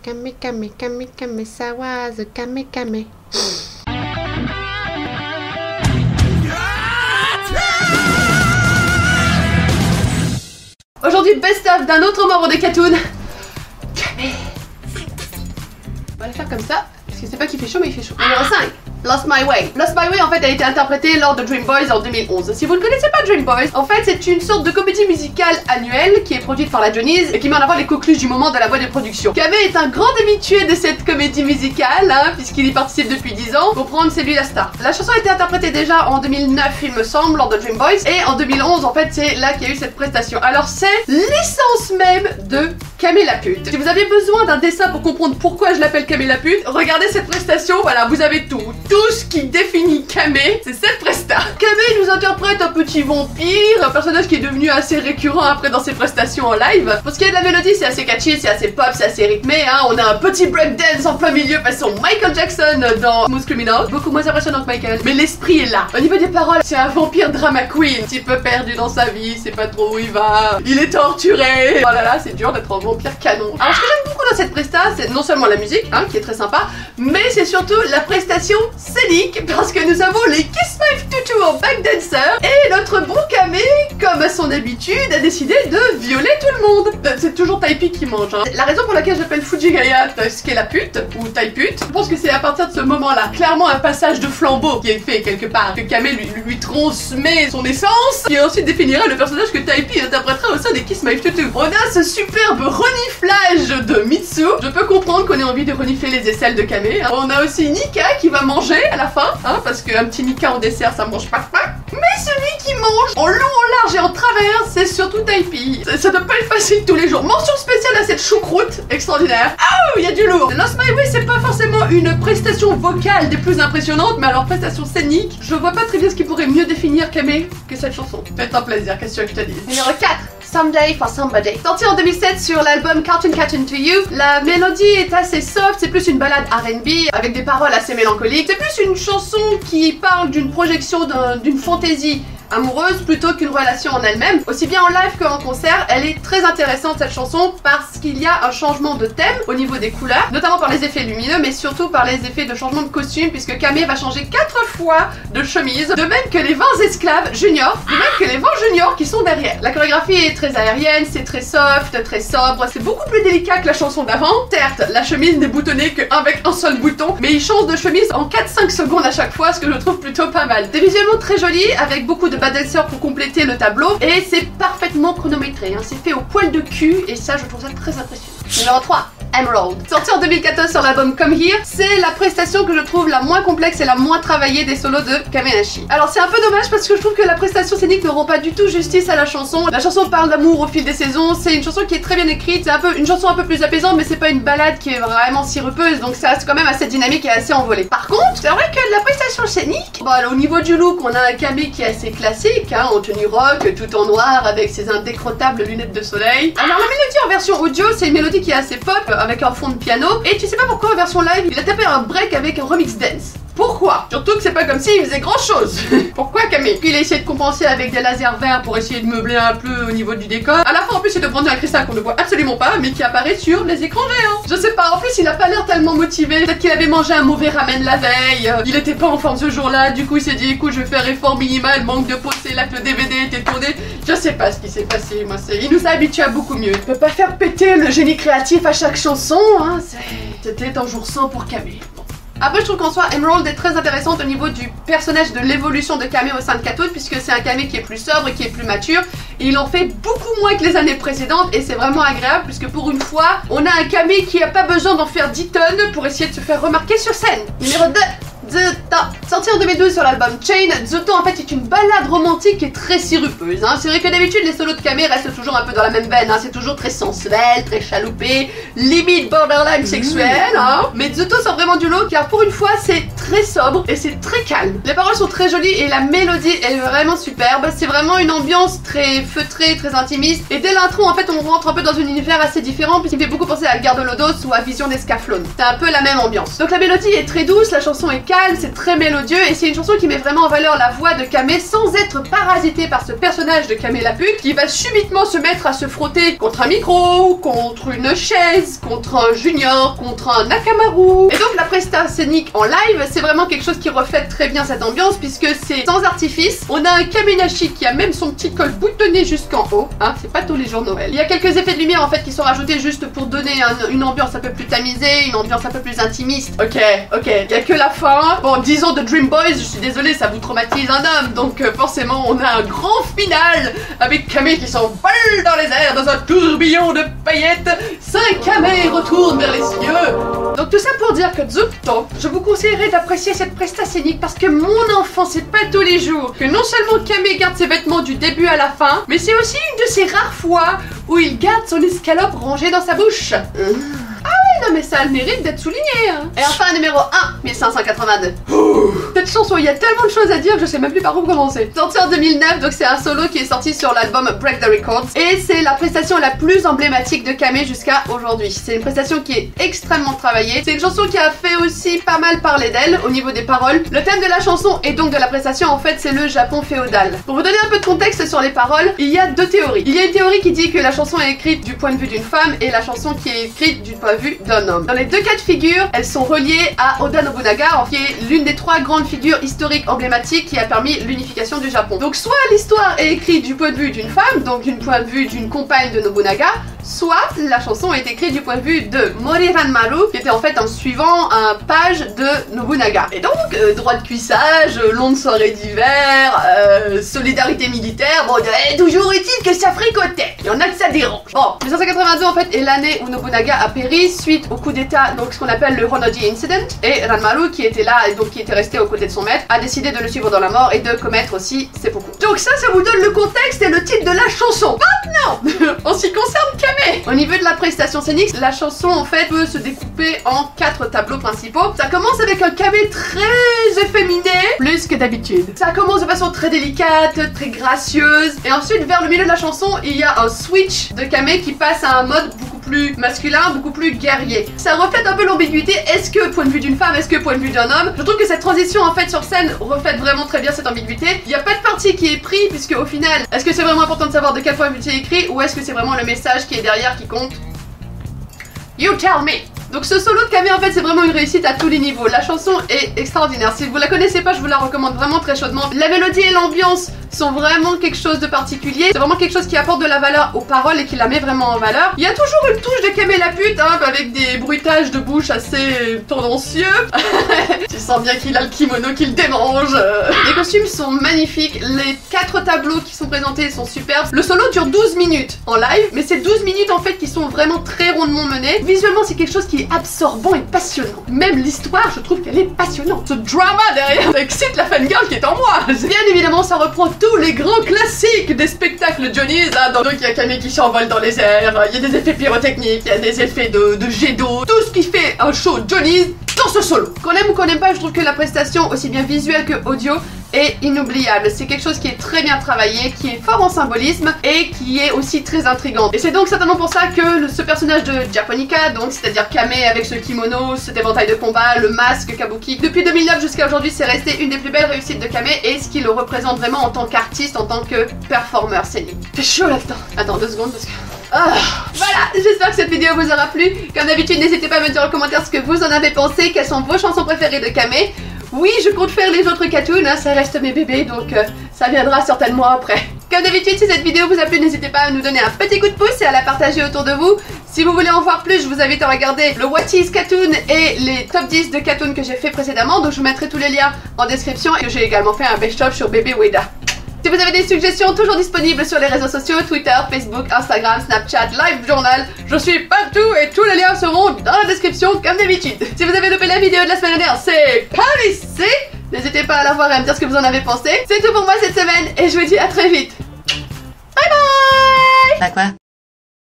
Kame kame kame kame sawaze kame kame. Aujourd'hui, best-of d'un autre membre des Katoon, Kame. On va le faire comme ça, parce que c'est pas qu'il fait chaud, mais il fait chaud. Numéro 5. Lost My Way. Lost My Way en fait a été interprété lors de Dream Boys en 2011. Si vous ne connaissez pas Dream Boys, en fait c'est une sorte de comédie musicale annuelle qui est produite par la Johnny's et qui met en avant les coqueluches du moment de la boîte de production. Kame est un grand habitué de cette comédie musicale, hein, puisqu'il y participe depuis 10 ans. Pour prendre, c'est lui la star. La chanson a été interprétée déjà en 2009 il me semble lors de Dream Boys et en 2011 en fait c'est là qu'il y a eu cette prestation. Alors c'est l'essence même de Kame la pute. Si vous avez besoin d'un dessin pour comprendre pourquoi je l'appelle Kame la pute, regardez cette prestation, voilà vous avez tout. Tout ce qui définit Kame, c'est cette presta. Kame nous interprète un petit vampire, un personnage qui est devenu assez récurrent après dans ses prestations en live. Pour ce qui est de la mélodie, c'est assez catchy, c'est assez pop, c'est assez rythmé, hein. On a un petit breakdance en plein milieu façon Michael Jackson dans Smooth Criminal. Beaucoup moins impressionnant que Michael, mais l'esprit est là. Au niveau des paroles, c'est un vampire drama queen, un petit peu perdu dans sa vie, c'est pas trop où il va, il est torturé. Oh là là, c'est dur d'être un vampire canon. Alors ce que j'aime beaucoup dans cette presta, c'est non seulement la musique, hein, qui est très sympa, mais c'est surtout la prestation scénique, parce que nous avons les Kiss My Tutu en backdancer et notre bon Kame, comme à son habitude, a décidé de violer tout le monde. C'est toujours Taipi qui mange, hein. La raison pour laquelle j'appelle Fujigaya ce qui est la pute, ou Taipute, je pense que c'est à partir de ce moment-là, clairement un passage de flambeau qui est fait quelque part, que Kame lui transmet son essence, qui ensuite définira le personnage que Taipi interprétera au sein des Kiss My Tutu. On a ce superbe reniflage de Mitsu. Je peux comprendre qu'on ait envie de renifler les aisselles de Kame, hein. On a aussi Nika qui va manger à la fin, hein, parce qu'un petit Nika en dessert ça mange pas de pain. Mais celui qui mange en long, en large et en travers, c'est surtout Taipi. Ça doit pas être facile tous les jours. Mention spéciale à cette choucroute extraordinaire. Oh, il y a du lourd. Lost My Way, c'est pas forcément une prestation vocale des plus impressionnantes, mais alors prestation scénique, je vois pas très bien ce qui pourrait mieux définir Kame que cette chanson. Faites un plaisir, qu'est-ce que je te dis. Numéro 4. Someday for Somebody. Sorti en 2007 sur l'album Cartoon Cartoon to You, la mélodie est assez soft, c'est plus une balade R&B avec des paroles assez mélancoliques. C'est plus une chanson qui parle d'une projection d'une fantaisie amoureuse plutôt qu'une relation en elle-même. Aussi bien en live qu'en concert, elle est très intéressante cette chanson parce qu'il y a un changement de thème au niveau des couleurs, notamment par les effets lumineux mais surtout par les effets de changement de costume puisque Kame va changer 4 fois de chemise, de même que les 20 esclaves juniors, de même que les 20 juniors qui sont derrière. La chorégraphie est très aérienne, c'est très soft, très sobre, c'est beaucoup plus délicat que la chanson d'avant. Certes, la chemise n'est boutonnée qu'avec un seul bouton, mais il change de chemise en 4-5 secondes à chaque fois, ce que je trouve plutôt pas mal. C'est visuellement très joli avec beaucoup de bad dancer pour compléter le tableau et c'est parfaitement chronométré, hein. C'est fait au poil de cul et ça je trouve ça très impressionnant. Numéro 3. Emerald. Sorti en 2014 sur l'album Come Here, c'est la prestation que je trouve la moins complexe et la moins travaillée des solos de Kamehashi. Alors c'est un peu dommage parce que je trouve que la prestation scénique ne rend pas du tout justice à la chanson. La chanson parle d'amour au fil des saisons, c'est une chanson qui est très bien écrite, c'est un peu une chanson un peu plus apaisante mais c'est pas une balade qui est vraiment sirupeuse donc ça reste quand même assez dynamique et assez envolé. Par contre, c'est vrai que la prestation scénique, bon alors, au niveau du look, on a un Kame qui est assez classique, hein, en tenue rock, tout en noir avec ses indécrottables lunettes de soleil. Alors la mélodie en version audio, c'est une mélodie qui est assez pop avec un fond de piano et tu sais pas pourquoi en version live il a tapé un break avec un remix dance. Pourquoi? Surtout que c'est pas comme s'il faisait grand chose. Pourquoi Kame? Puis il a essayé de compenser avec des lasers verts pour essayer de meubler un peu au niveau du décor. À la fin en plus il de prendre un cristal qu'on ne voit absolument pas mais qui apparaît sur les écrans géants. Je sais pas, en plus il a pas l'air tellement motivé. Peut-être qu'il avait mangé un mauvais ramen la veille, il était pas en forme ce jour-là, du coup il s'est dit écoute je vais faire effort minimal, manque de peau, c'est là que le DVD était tourné. Je sais pas ce qui s'est passé, moi il nous a habitués à beaucoup mieux. Il peut pas faire péter le génie créatif à chaque chanson, hein, c'était un jour sans pour Kame. Après je trouve qu'en soi Emerald est très intéressante au niveau du personnage, de l'évolution de Kame au sein de Katoon puisque c'est un Kame qui est plus sobre, qui est plus mature et il en fait beaucoup moins que les années précédentes et c'est vraiment agréable puisque pour une fois on a un Kame qui a pas besoin d'en faire 10 tonnes pour essayer de se faire remarquer sur scène. Numéro 2. Zoto. Sorti en 2012 sur l'album Chain, Zoto en fait est une balade romantique et très sirupeuse, hein. C'est vrai que d'habitude les solos de Kame restent toujours un peu dans la même veine, hein. C'est toujours très sensuel, très chaloupé, limite borderline sexuel, hein. Mais Zoto sort vraiment du lot car pour une fois c'est très sobre et c'est très calme. Les paroles sont très jolies et la mélodie est vraiment superbe. C'est vraiment une ambiance très feutrée, très intimiste. Et dès l'intro, en fait, on rentre un peu dans un univers assez différent puisqu'il fait beaucoup penser à Gare de Lodos ou à Vision d'Escaflowne. C'est un peu la même ambiance. Donc la mélodie est très douce, la chanson est calme, c'est très mélodieux et c'est une chanson qui met vraiment en valeur la voix de Kamé sans être parasité par ce personnage de Kamé la pute qui va subitement se mettre à se frotter contre un micro, contre une chaise, contre un junior, contre un Nakamaru. Et donc la presta scénique en live, c'est vraiment quelque chose qui reflète très bien cette ambiance puisque c'est sans artifice. On a un Kaminashi qui a même son petit col boutonné jusqu'en haut, hein, c'est pas tous les jours Noël. Il y a quelques effets de lumière en fait qui sont rajoutés juste pour donner une ambiance un peu plus tamisée, une ambiance un peu plus intimiste. Ok, il y a que la fin. Bon, disons de Dream Boys, je suis désolée, ça vous traumatise un homme, donc forcément on a un grand final avec Kamé qui s'envole dans les airs dans un tourbillon de paillettes. 5 Kamé retourne vers les cieux. Donc tout ça pour dire que Zupto, je vous conseillerais d'apprécier cette presta scénique parce que mon enfant, c'est pas tous les jours que non seulement Kamé garde ses vêtements du début à la fin, mais c'est aussi une de ces rares fois où il garde son escalope rangée dans sa bouche. Non mais ça a le mérite d'être souligné hein. Et enfin numéro 1, 1582. Cette chanson, il y a tellement de choses à dire que je sais même plus par où commencer. Sorti en 2009, donc c'est un solo qui est sorti sur l'album Break the Records. Et c'est la prestation la plus emblématique de Kamé jusqu'à aujourd'hui. C'est une prestation qui est extrêmement travaillée. C'est une chanson qui a fait aussi pas mal parler d'elle au niveau des paroles. Le thème de la chanson et donc de la prestation en fait c'est le Japon féodal. Pour vous donner un peu de contexte sur les paroles, il y a deux théories. Il y a une théorie qui dit que la chanson est écrite du point de vue d'une femme et la chanson qui est écrite du point de vue d'un homme. Dans les deux cas de figure, elles sont reliées à Oda Nobunaga, qui est l'une des 3 grandes figures historiques emblématiques qui a permis l'unification du Japon. Donc soit l'histoire est écrite du point de vue d'une femme, donc du point de vue d'une compagne de Nobunaga, soit la chanson est écrite du point de vue de Mori Ranmaru, qui était en fait un suivant, un page de Nobunaga. Et donc, droit de cuissage, longue soirée d'hiver, solidarité militaire, bon, toujours est-il que ça fricotait. Il y en a que ça dérange. Bon, 1982 en fait est l'année où Nobunaga a péri suite au coup d'état, donc ce qu'on appelle le Honoji Incident, et Ranmaru qui était là, et donc qui était resté aux côtés de son maître, a décidé de le suivre dans la mort et de commettre aussi seppuku. Donc ça vous donne le contexte et le titre de la chanson. Maintenant, en ce qui concerne Kamé, au niveau de la prestation scénique, la chanson en fait peut se découper en 4 tableaux principaux. Ça commence avec un Kamé très efféminé, plus que d'habitude. Ça commence de façon très délicate, très gracieuse, et ensuite vers le milieu de la chanson, il y a un switch de Kamé qui passe à un mode beaucoup plus masculin, beaucoup plus guerrier. Ça reflète un peu l'ambiguïté, est-ce que point de vue d'une femme, est-ce que point de vue d'un homme. Je trouve que cette transition en fait sur scène reflète vraiment très bien cette ambiguïté. Il n'y a pas de parti qui est pris puisque au final, est-ce que c'est vraiment important de savoir de quel point de vue c'est écrit ou est-ce que c'est vraiment le message qui est derrière qui compte? You tell me. Donc ce solo de Kamé en fait c'est vraiment une réussite à tous les niveaux. La chanson est extraordinaire. Si vous la connaissez pas, je vous la recommande vraiment très chaudement. La mélodie et l'ambiance sont vraiment quelque chose de particulier. C'est vraiment quelque chose qui apporte de la valeur aux paroles et qui la met vraiment en valeur. Il y a toujours une touche de Kamé la pute, hein, avec des bruitages de bouche assez tendancieux. Tu sens bien qu'il a le kimono qui le démange. Les costumes sont magnifiques. Les 4 tableaux qui sont présentés sont superbes. Le solo dure 12 minutes en live, mais c'est 12 minutes en fait qui sont vraiment très rondement menées. Visuellement c'est quelque chose qui est absorbant et passionnant. Même l'histoire, je trouve qu'elle est passionnante. Ce drama derrière, ça excite la fangirl qui est en moi. Bien évidemment, ça reprend tous les grands classiques des spectacles Johnny's. Hein. Donc il y a Kamé qui s'envole dans les airs, il y a des effets pyrotechniques, il y a des effets de jet d'eau. Tout ce qui fait un show Johnny's dans ce solo. Qu'on aime ou qu'on n'aime pas, je trouve que la prestation, aussi bien visuelle que audio, est inoubliable. C'est quelque chose qui est très bien travaillé, qui est fort en symbolisme et qui est aussi très intrigant. Et c'est donc certainement pour ça que ce personnage de Japonica, donc c'est-à-dire Kamé avec ce kimono, cet éventail de combat, le masque kabuki, depuis 2009 jusqu'à aujourd'hui, c'est resté une des plus belles réussites de Kamé et ce qui le représente vraiment en tant qu'artiste, en tant que performeur scénique. C'est chaud là-dedans. Attends 2 secondes parce que... voilà, j'espère que cette vidéo vous aura plu. Comme d'habitude, n'hésitez pas à me dire en commentaire ce que vous en avez pensé, quelles sont vos chansons préférées de Kamé. Oui, je compte faire les autres cartoons, hein, ça reste mes bébés, donc ça viendra certainement après. Comme d'habitude, si cette vidéo vous a plu, n'hésitez pas à nous donner un petit coup de pouce et à la partager autour de vous. Si vous voulez en voir plus, je vous invite à regarder le What is Cartoon et les top 10 de cartoons que j'ai fait précédemment, donc je vous mettrai tous les liens en description et j'ai également fait un best-of sur bébé Weda. Si vous avez des suggestions, toujours disponibles sur les réseaux sociaux, Twitter, Facebook, Instagram, Snapchat, LiveJournal. Je suis partout et tous les liens seront dans la description comme d'habitude. Si vous avez loupé la vidéo de la semaine dernière, c'est par ici. N'hésitez pas à la voir et à me dire ce que vous en avez pensé. C'est tout pour moi cette semaine et je vous dis à très vite. Bye bye. Bah quoi?